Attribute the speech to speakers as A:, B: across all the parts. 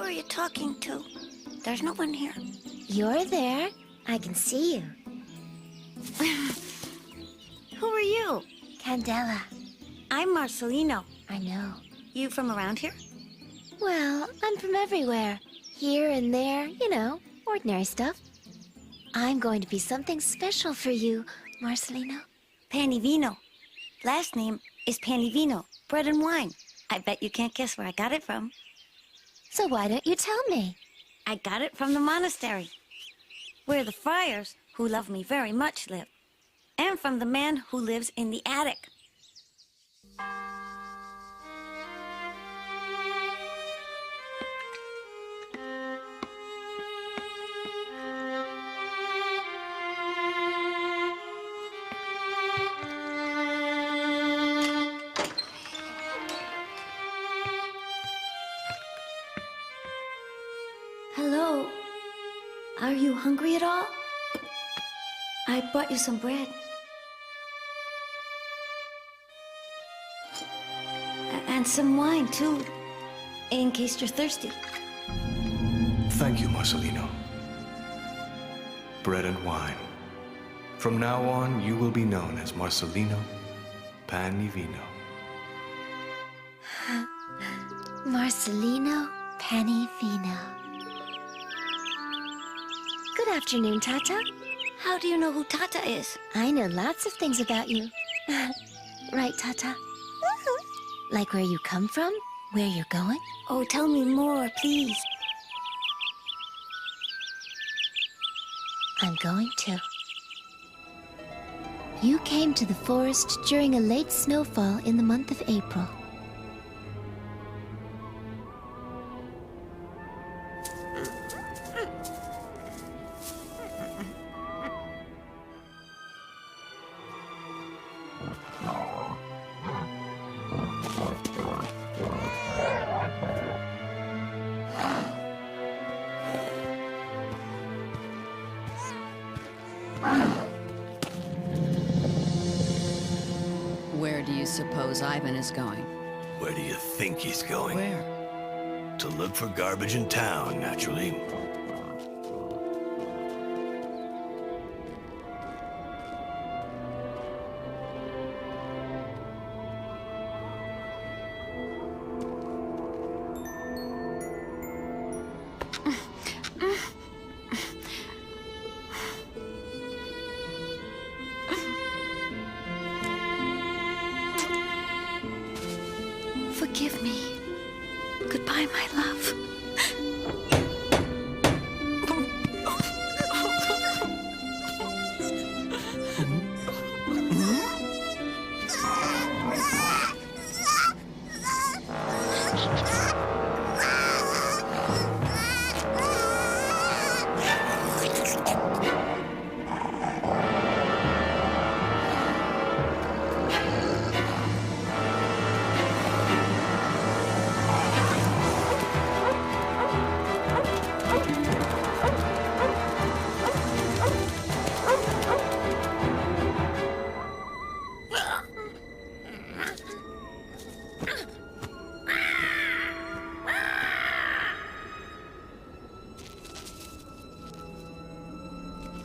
A: are you talking to? There's no one here.
B: You're there. I can see you.
A: Who are you?
B: Candela.
A: I'm Marcelino.
B: I know.
A: You from around here?
B: Well, I'm from everywhere. Here and there, you know, ordinary stuff. I'm going to be something special for you, Marcelino.
A: Panivino. Last name is Panivino. Bread and wine. I bet you can't guess where I got it from.
B: So why don't you tell me?
A: I got it from the monastery, where the friars, who love me very much, live. And from the man who lives in the attic. Hello. Are you hungry at all? I brought you some bread. And some wine, too, in case you're thirsty.
C: Thank you, Marcelino. Bread and wine. From now on, you will be known as Marcelino Panivino.
B: Marcelino Panivino. Good afternoon, Tata.
A: How do you know who Tata is?
B: I know lots of things about you. Right, Tata? Like where you come from? Where you're going?
A: Oh, tell me more, please.
B: I'm going to. You came to the forest during a late snowfall in the month of April.
D: Where do you suppose Ivan is going?
E: Where do you think he's going?
D: Where?
E: To look for garbage in town, naturally.
A: Forgive me. Goodbye, my love.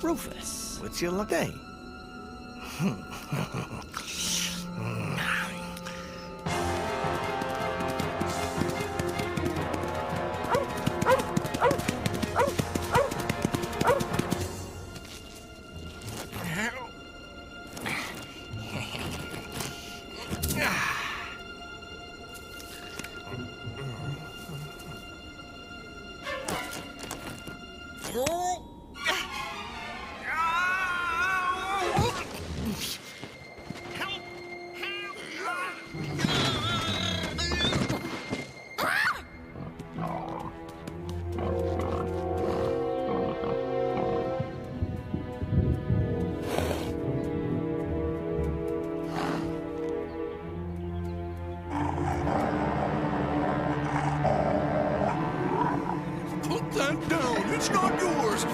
E: Rufus, what's your day?
F: Put that down! It's not yours!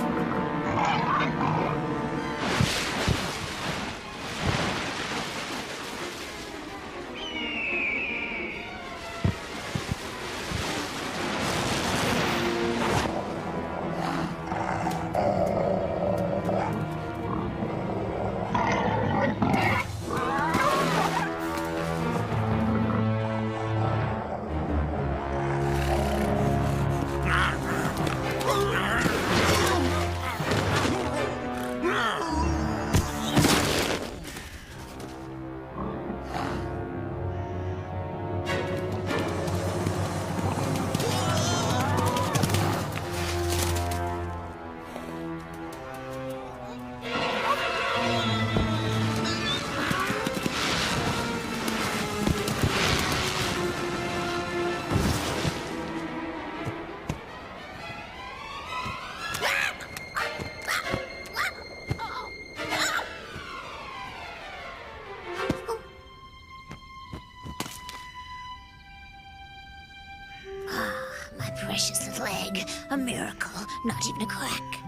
B: precious little egg. A miracle, not even a crack.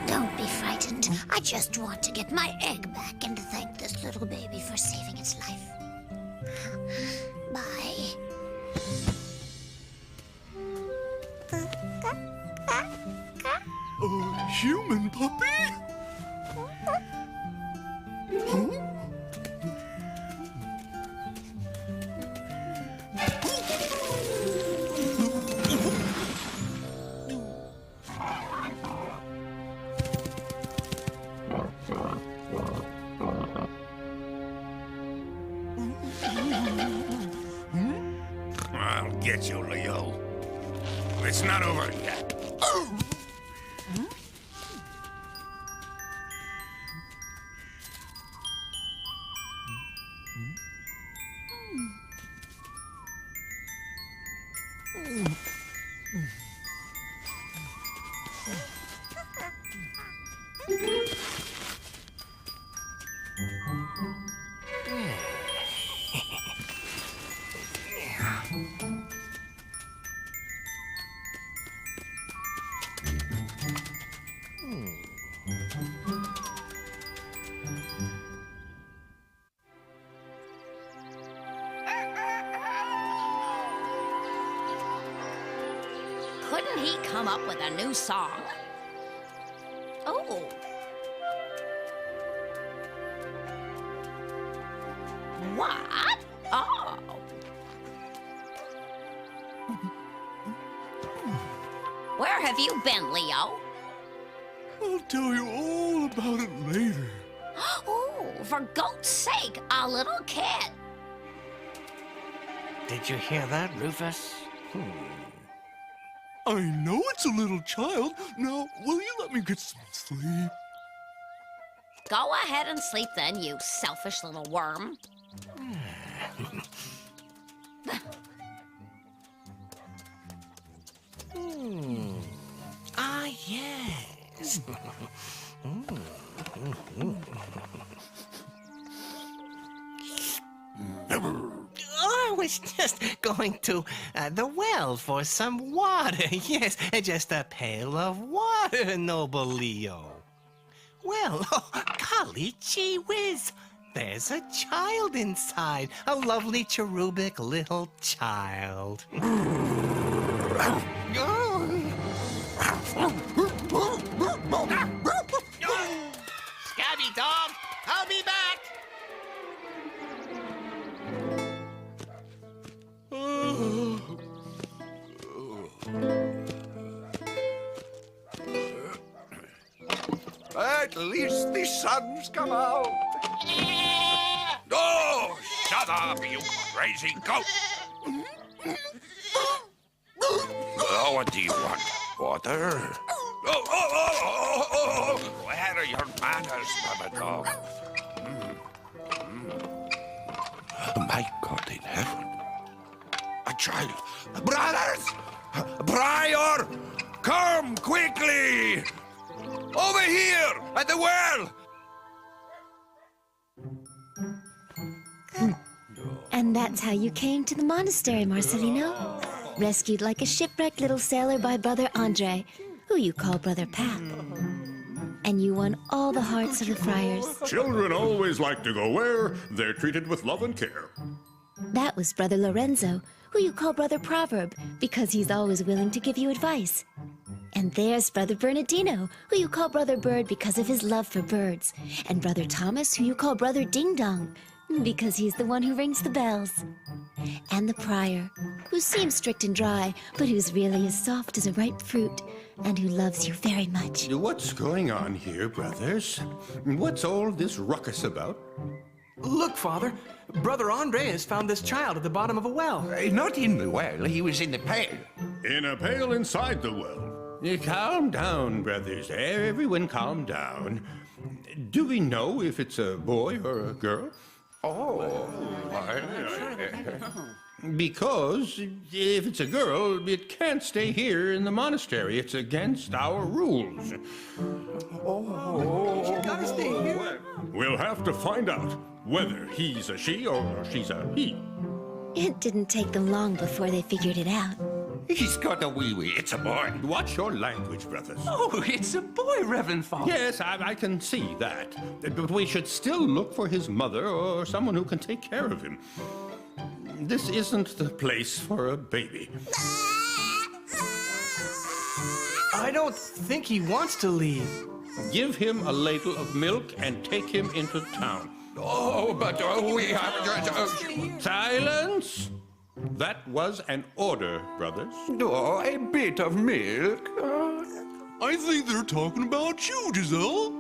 B: Don't be frightened. I just want to get my egg back and to thank this little baby for saving its life. Bye.
F: A human puppy? Huh?
G: I'll get you, Leo. It's not over yet.
D: Couldn't he come up with a new song? Oh. What? Oh. Where have you been, Leo?
F: I'll tell you all about it later.
D: Oh, for goat's sake, a little kid.
E: Did you hear that, Rufus?
F: I know it's a little child. Now, will you let me get some sleep?
D: Go ahead and sleep then, you selfish little worm.
E: Ah, yes. I was just going to the well for some water. Yes, just a pail of water, noble Leo. Well, golly gee whiz, there's a child inside, a lovely cherubic little child. Scabby dog, I'll be back.
G: At least the sun's come out. Oh, shut up, you crazy goat. Oh, what do you want? Water? Oh, where are your manners, Mama Dog? My God in heaven. A child. Brothers! Briar! Come quickly! Over here, at the well!
B: And that's how you came to the monastery, Marcelino. Rescued like a shipwrecked little sailor by Brother Andre, who you call Brother Pap. And you won all the hearts of the friars.
H: Children always like to go where they're treated with love and care.
B: That was Brother Lorenzo, who you call Brother Proverb, because he's always willing to give you advice. And there's Brother Bernardino, who you call Brother Bird because of his love for birds. And Brother Thomas, who you call Brother Ding Dong, because he's the one who rings the bells. And the prior, who seems strict and dry, but who's really as soft as a ripe fruit, and who loves you very much.
H: What's going on here, brothers? What's all this ruckus about?
C: Look, Father. Brother Andre has found this child at the bottom of a well.
G: Not in the well, he was in the pail.
H: In a pail inside the well. Calm down, brothers. Everyone calm down. Do we know if it's a boy or a girl? Because if it's a girl, it can't stay here in the monastery. It's against our rules.
C: She gotta stay here.
H: We'll have to find out whether he's a she or she's a he.
B: It didn't take them long before they figured it out.
H: He's got a wee-wee. It's a boy. Watch your language, brothers.
I: Oh, it's a boy, Reverend Father.
H: Yes, I can see that. But we should still look for his mother or someone who can take care of him. This isn't the place for a baby.
E: I don't think he wants to leave.
H: Give him a ladle of milk and take him into town.
G: Oh, but we have...
H: Silence! That was an order, brothers.
G: Oh, a bit of milk.
F: I think they're talking about you, Giselle.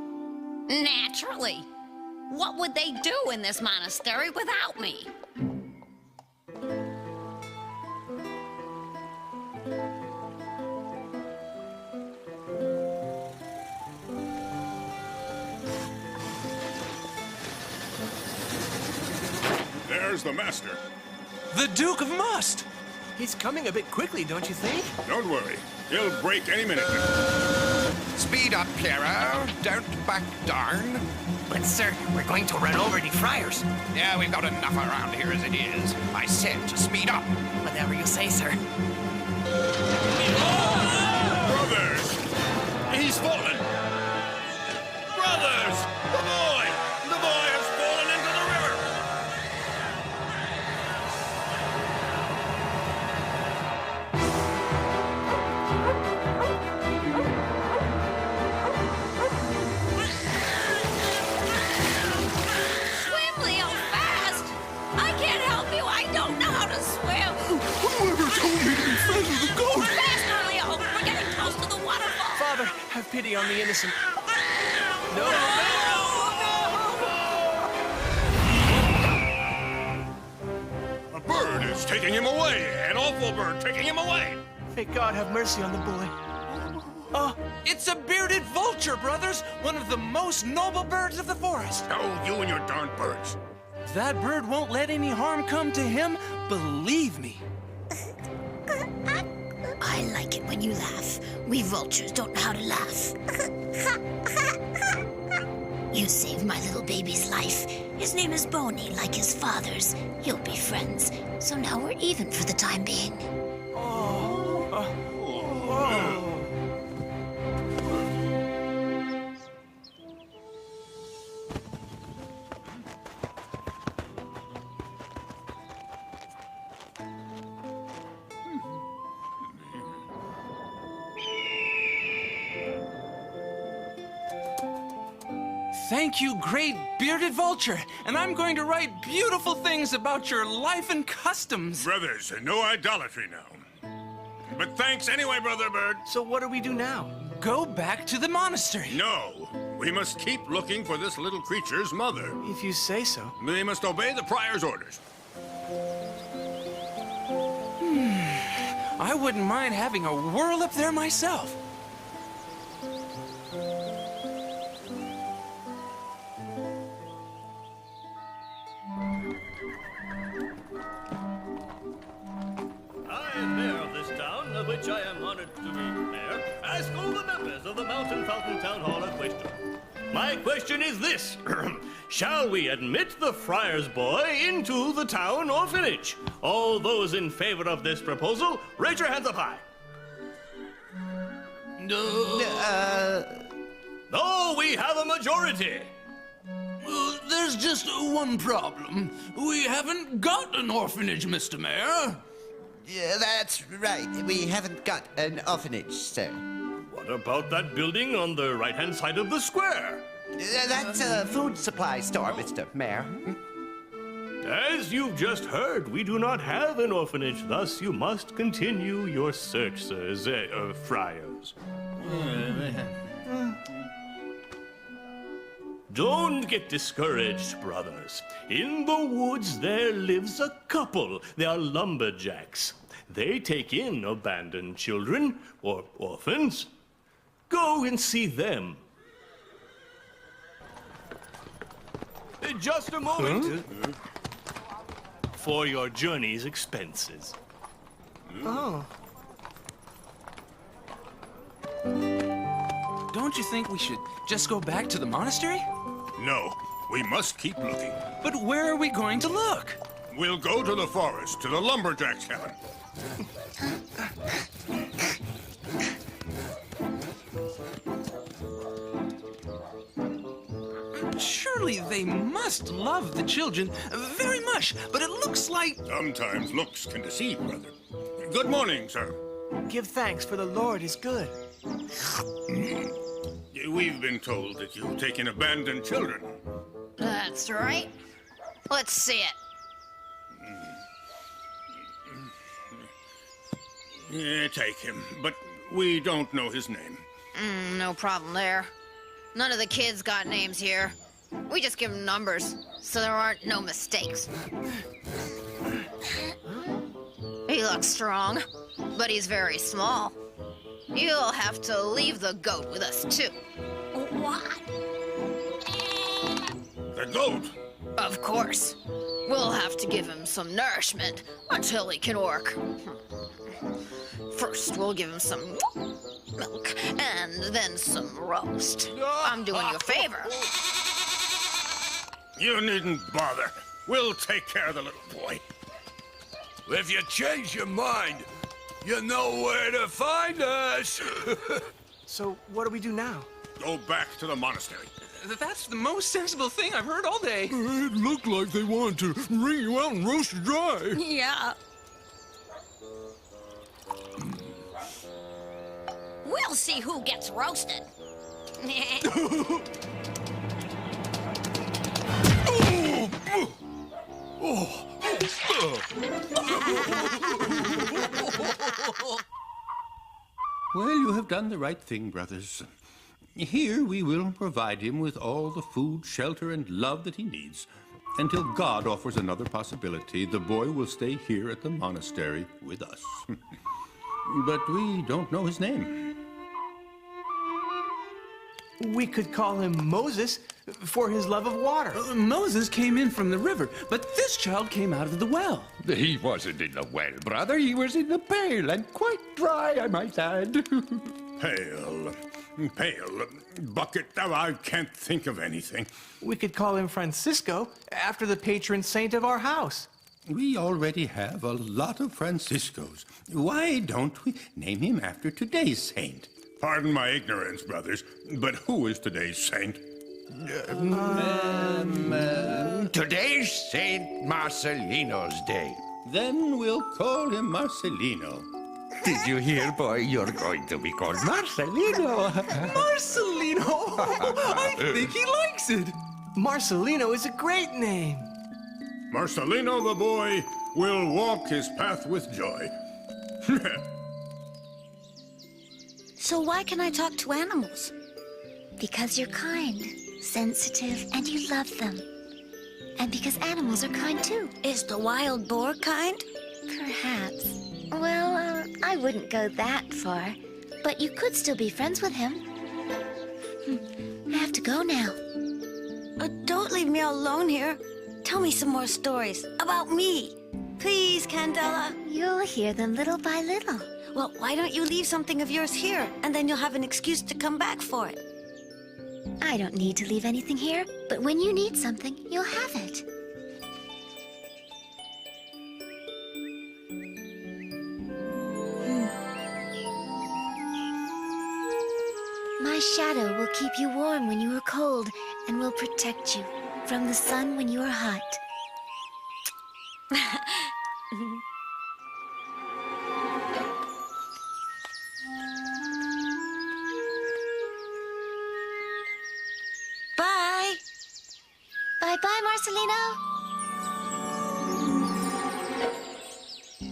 D: Naturally. What would they do in this monastery without me?
G: There's the master.
I: The Duke of Must.
E: He's coming a bit quickly, don't you think?
G: Don't worry. He'll break any minute.
J: Speed up, Piero. Don't back down.
E: But, sir, we're going to run over the friars.
J: Yeah, we've got enough around here as it is. I said to speed up.
E: Whatever you say, sir.
G: Brothers!
H: He's fallen! Brothers! The boy! The boy has fallen into the river!
D: Swim, Leo, fast! I can't help you. I don't know how to swim.
F: Whoever told me to be friends with the goat?
D: Faster, Leo. We're getting close to the waterfall.
E: Father, have pity on the innocent. No,
G: A bird is taking him away. An awful bird taking him away.
E: May God have mercy on the boy.
I: Oh, it's a bearded vulture, brothers. One of the most noble birds of the forest.
G: Oh, you and your darn birds.
I: That bird won't let any harm come to him. Believe me.
B: I like it when you laugh. We vultures don't know how to laugh. You saved my little baby's life. His name is Boney, like his father's. You'll be friends. So now we're even for the time being.
I: Thank you, great bearded vulture. And I'm going to write beautiful things about your life and customs.
G: Brothers, no idolatry now. But thanks anyway, Brother Bird.
E: So what do we do now?
I: Go back to the monastery.
G: No, we must keep looking for this little creature's mother.
E: If you say so.
G: We must obey the prior's orders.
I: I wouldn't mind having a whirl up there myself.
K: I am mayor of this town, of which I am honored to be mayor. Ask all the members of the Mountain Fountain Town Hall a question. My question is this. Shall we admit the friar's boy into the town orphanage? All those in favor of this proposal, raise your hands up high. No, we have a majority.
I: There's just one problem. We haven't got an orphanage, Mr. Mayor.
L: Yeah, that's right. We haven't got an orphanage, sir.
K: What about that building on the right-hand side of the square?
L: That's a food supply store, Mr. Mayor.
K: As you've just heard, we do not have an orphanage, thus you must continue your search, sirs, friars. Don't get discouraged, brothers. In the woods there lives a couple. They are lumberjacks. They take in abandoned children, or orphans. Go and see them. Just a moment. For your journey's expenses.
E: Oh.
I: Don't you think we should just go back to the monastery?
G: No, we must keep looking.
I: But where are we going to look?
G: We'll go to the forest, to the lumberjack's cabin.
I: Surely they must love the children very much, but it looks like...
G: Sometimes looks can deceive, brother. Good morning, sir.
E: Give thanks, for the Lord is good.
G: We've been told that you take in abandoned children.
D: That's right. Let's see it.
G: Yeah, take him, but we don't know his name.
D: No problem there. None of the kids got names here. We just give them numbers, so there aren't no mistakes. He looks strong, but he's very small. You'll have to leave the goat with us, too. What?
G: The goat?
D: Of course. We'll have to give him some nourishment until he can work. First, we'll give him some milk, and then some roast. I'm doing you a favor.
G: You needn't bother. We'll take care of the little boy.
F: If you change your mind, you know where to find us.
E: So, what do we do now?
G: Go back to the monastery.
I: That's the most sensible thing I've heard all day.
F: It looked like they wanted to wring you out and roast you dry.
D: Yeah. We'll see who gets roasted.
H: Well, you have done the right thing, brothers. Here we will provide him with all the food, shelter, and love that he needs. Until God offers another possibility, the boy will stay here at the monastery with us. But we don't know his name.
E: We could call him Moses for his love of water.
I: Moses came in from the river, but this child came out of the well.
J: He wasn't in the well, brother. He was in the pail, and quite dry, I might add.
G: Pale, bucket, I can't think of anything.
E: We could call him Francisco, after the patron saint of our house.
H: We already have a lot of Franciscos. Why don't we name him after today's saint?
G: Pardon my ignorance, brothers, but who is today's saint?
J: Today's Saint Marcelino's day.
H: Then we'll call him Marcelino.
J: Did you hear, boy? You're going to be called Marcelino.
I: Marcelino! I think he likes it.
E: Marcelino is a great name.
G: Marcelino the boy will walk his path with joy.
A: So why can I talk to animals?
B: Because you're kind, sensitive, and you love them. And because animals are kind too.
A: Is the wild boar kind?
B: Perhaps. Well, I wouldn't go that far. But you could still be friends with him. I have to go now.
A: Don't leave me all alone here. Tell me some more stories about me. Please, Candela.
B: You'll hear them little by little.
A: Well, why don't you leave something of yours here, and then you'll have an excuse to come back for it.
B: I don't need to leave anything here, but when you need something, you'll have it. My shadow will keep you warm when you are cold, and will protect you from the sun when you are hot.
A: Bye.
B: Bye-bye, Marcelino.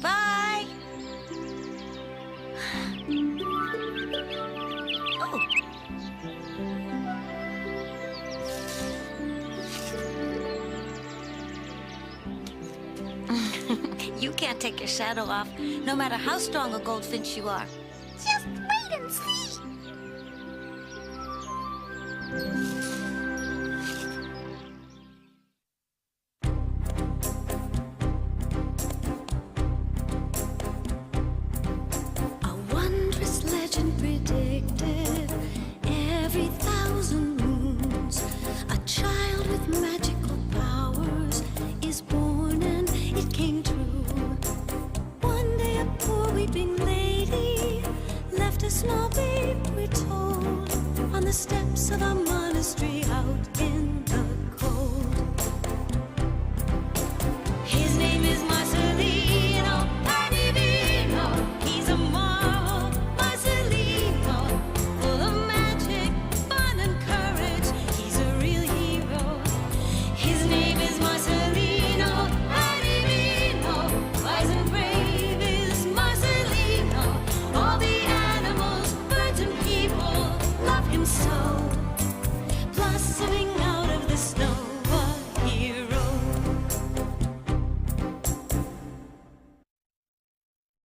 A: Bye. Oh. You can't take your shadow off, no matter how strong a goldfinch you are.
B: Just wait and see.
A: A wondrous legend predicted every 1,000 moons. A child with magical powers is born and
M: small babe, we're told, on the steps of a monastery out in the